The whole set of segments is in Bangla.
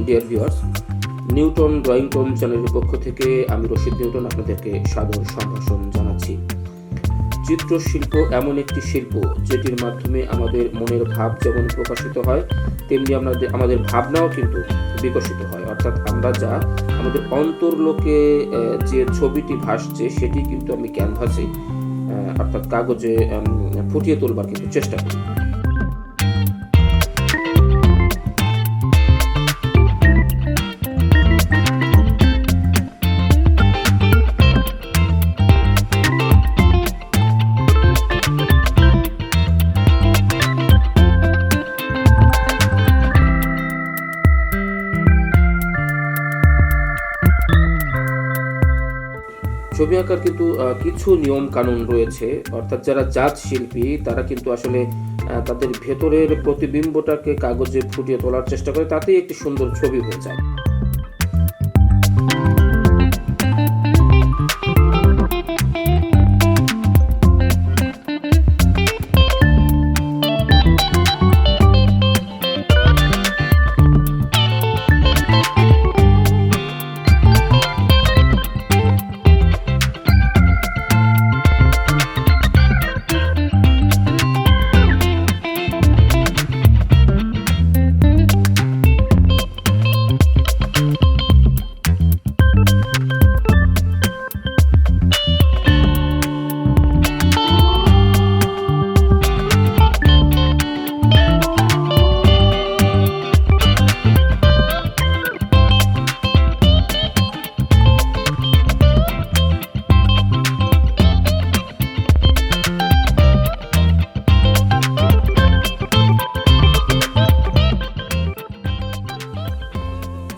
Dear viewers, Newton drawing room চ্যানেলের পক্ষ থেকে আমি রশিদ নিউটন আপনাদেরকে সাদর সম্ভাষণ জানাচ্ছি। চিত্রশিল্প এমন একটি শিল্প যেটির মাধ্যমে আমাদের মনের ভাব যেমন প্রকাশিত হয়, তেমনি আমাদের ভাবনাও কিন্তু বিকশিত হয়। অর্থাৎ আমরা যা আমাদের অন্তর্লোকে যে ছবিটি ভাসছে সেটি কিন্তু আমি ক্যানভাসে অর্থাৎ কাগজে ফুটিয়ে তোলবার কিন্তু চেষ্টা করি। ছবি আঁকার কিন্তু কিছু নিয়ম কানুন রয়েছে। অর্থাৎ যারা জাত শিল্পী তারা কিন্তু আসলে তাদের ভেতরের প্রতিবিম্বটাকে কাগজে ফুটিয়ে তোলার চেষ্টা করে, তাতেই একটি সুন্দর ছবি হয়ে যায়।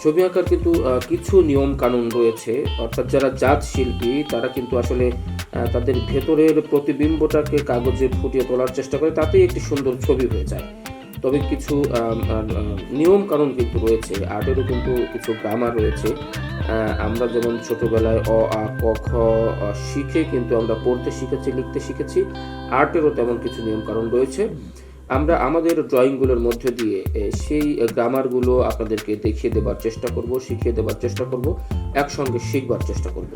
ছবি আঁকার কিন্তু কিছু নিয়ম কানুন রয়েছে। অর্থাৎ যারা জাত শিল্পী তারা কিন্তু আসলে তাদের ভেতরের প্রতিবিম্বটাকে কাগজে ফুটিয়ে তোলার চেষ্টা করে, তাতেই একটি সুন্দর ছবি হয়ে যায়। তবে কিছু নিয়ম কানুন কিন্তু রয়েছে, আর্টেরও কিন্তু কিছু গ্রামার রয়েছে। আমরা যেমন ছোটবেলায় অ আ ক খ শিখে কিন্তু আমরা পড়তে শিখেছি, লিখতে শিখেছি, আর্টেরও তেমন কিছু নিয়ম কানুন রয়েছে। আমরা আমাদের ড্রয়িংগুলোর মধ্যে দিয়ে সেই গ্রামারগুলো আপনাদেরকে দেখিয়ে দেবার চেষ্টা করব, শিখিয়ে দেবার চেষ্টা করব, একসঙ্গে শিখবার চেষ্টা করব।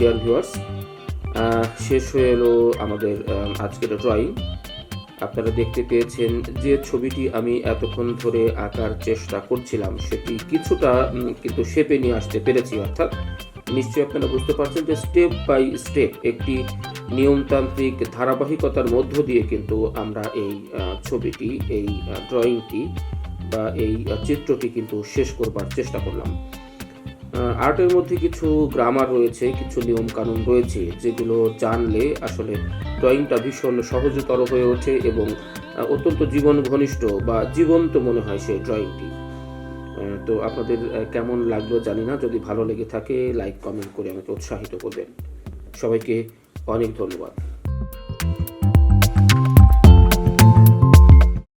ডিয়ার ভিউয়ার্স, শেষ হয়ে এলো আমাদের আজকের ড্রয়িং। আপনারা দেখতে পেয়েছেন যে ছবিটি আমি এতক্ষণ ধরে আঁকার চেষ্টা করছিলাম সেটি কিছুটা কিন্তু শেপে নিয়ে আসতে পেরেছি। অর্থাৎ নিশ্চয়ই আপনারা বুঝতে পারছেন যে স্টেপ বাই স্টেপ একটি নিয়মতান্ত্রিক ধারাবাহিকতার মধ্য দিয়ে কিন্তু আমরা এই ছবিটি, এই ড্রয়িংটি বা এই চিত্রটি কিন্তু শেষ করবার চেষ্টা করলাম। আর্টের মধ্যে কিছু গ্রামার রয়েছে, কিছু নিয়ম কানুন রয়েছে যেগুলো জানলে আসলে ড্রয়িংটা ভীষণ সহজতর হয়ে ওঠে এবং অত্যন্ত জীবন ঘনিষ্ঠ বা জীবন্ত মনে হয় সেই ড্রয়িংটি। তো আপনাদের কেমন লাগলো জানি না, যদি ভালো লেগে থাকে লাইক কমেন্ট করে আমাকে উৎসাহিত করবেন। সবাইকে অনেক ধন্যবাদ।